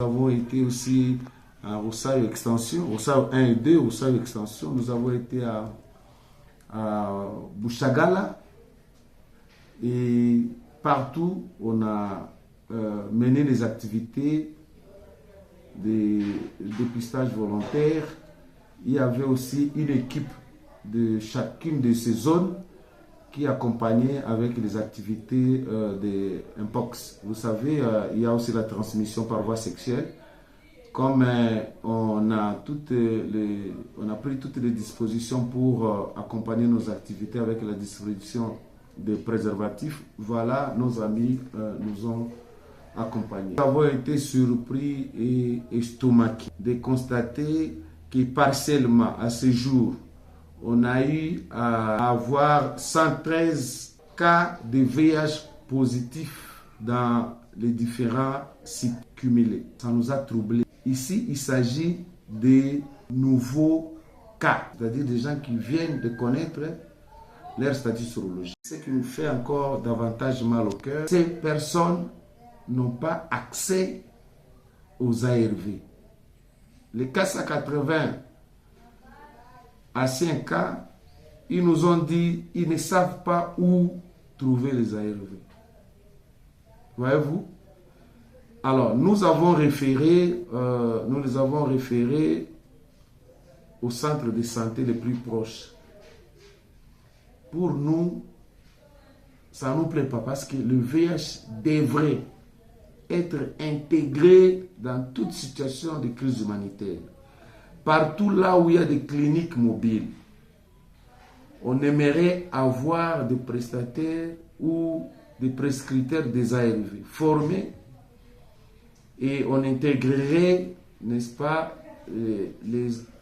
Nous avons été aussi à Rosario Extension, Rosario 1 et 2, Rosario Extension. Nous avons été à Bouchagala et partout on a mené des activités de dépistage volontaire. Il y avait aussi une équipe de chacune de ces zones qui accompagnait avec les activités de Mpox. Vous savez, il y a aussi la transmission par voie sexuelle. Comme on a pris toutes les dispositions pour accompagner nos activités avec la distribution des préservatifs, voilà, nos amis nous ont accompagnés. Nous avons été surpris et estomaqués de constater que partiellement à ce jour, on a eu à avoir 113 cas de VIH positifs dans les différents sites cumulés. Ça nous a troublés. Ici, il s'agit de nouveaux cas, c'est-à-dire des gens qui viennent de connaître leur statut sérologique. Ce qui nous fait encore davantage mal au cœur, ces personnes n'ont pas accès aux ARV. Les cas 180 anciens cas, ils nous ont dit qu'ils ne savent pas où trouver les ARV. Voyez-vous? Alors, nous les avons référés au centre de santé les plus proches. Pour nous, ça ne nous plaît pas parce que le VIH devrait être intégré dans toute situation de crise humanitaire. Partout là où il y a des cliniques mobiles, on aimerait avoir des prestataires ou des prescripteurs des ARV formés et on intégrerait, n'est-ce pas,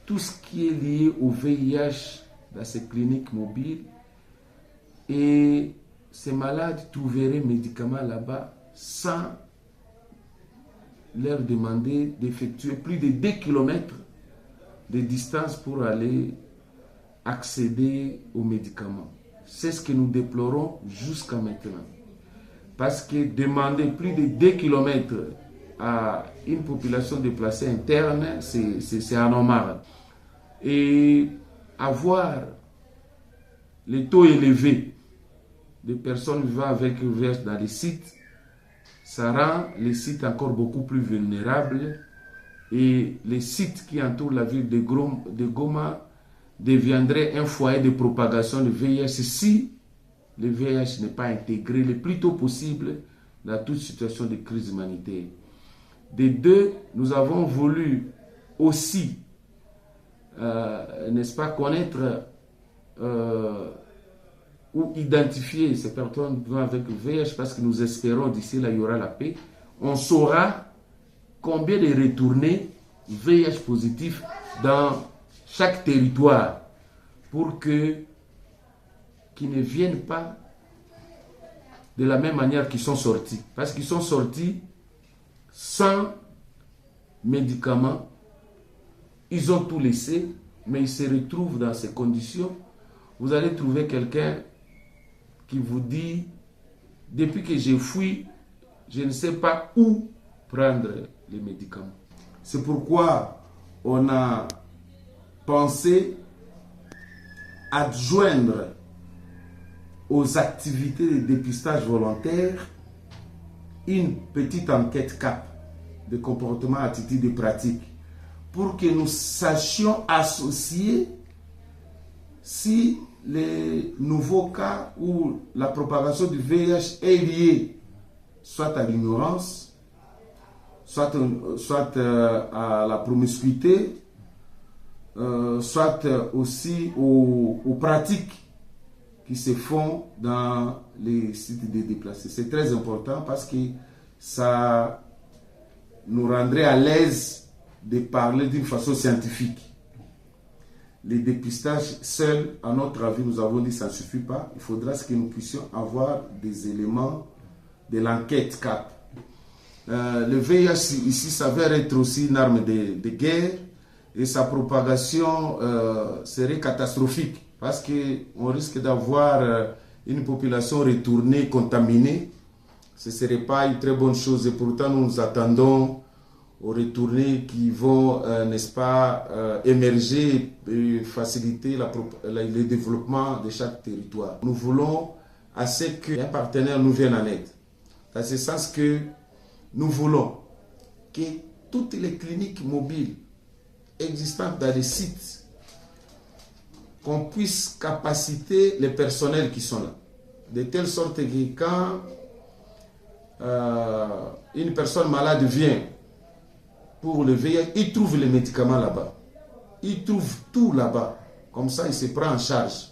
tout ce qui est lié au VIH dans ces cliniques mobiles et ces malades trouveraient médicaments là-bas sans leur demander d'effectuer plus de 2 km de distance pour aller accéder aux médicaments. C'est ce que nous déplorons jusqu'à maintenant. Parce que demander plus de 2 km à une population déplacée interne, c'est anormal. Et avoir les taux élevés de personnes vivant avec le VIH dans les sites, ça rend les sites encore beaucoup plus vulnérables et les sites qui entourent la ville de Goma deviendraient un foyer de propagation de VIH si le VIH n'est pas intégré le plus tôt possible dans toute situation de crise humanitaire. Des deux, nous avons voulu aussi, n'est-ce pas, connaître ou identifier ces personnes vivant avec le VIH parce que nous espérons d'ici là il y aura la paix. On saura combien de retournés VIH positifs dans chaque territoire pour qu'ils ne viennent pas de la même manière qu'ils sont sortis. Parce qu'ils sont sortis sans médicaments, ils ont tout laissé, mais ils se retrouvent dans ces conditions. Vous allez trouver quelqu'un qui vous dit, depuis que j'ai fui, je ne sais pas où prendre les médicaments. C'est pourquoi on a pensé adjoindre aux activités de dépistage volontaire une petite enquête CAP de comportement, attitude et pratique pour que nous sachions associer si les nouveaux cas ou la propagation du VIH est liée soit à l'ignorance, soit à la promiscuité, soit aussi aux pratiques qui se font dans les sites de déplacés. C'est très important parce que ça nous rendrait à l'aise de parler d'une façon scientifique. Les dépistages seuls, à notre avis, nous avons dit que ça ne suffit pas. Il faudra que nous puissions avoir des éléments de l'enquête CAP. Le VIH ici s'avère être aussi une arme de guerre et sa propagation serait catastrophique parce qu'on risque d'avoir une population retournée, contaminée. Ce ne serait pas une très bonne chose et pourtant nous nous attendons retournées qui vont, n'est-ce pas, émerger et faciliter le développement de chaque territoire. Nous voulons à ce qu'un partenaire nous vienne en aide. Dans ce sens que nous voulons que toutes les cliniques mobiles existantes dans les sites, qu'on puisse capaciter les personnels qui sont là. De telle sorte que quand une personne malade vient pour le VIH, il trouve les médicaments là-bas. Il trouve tout là-bas. Comme ça, il se prend en charge.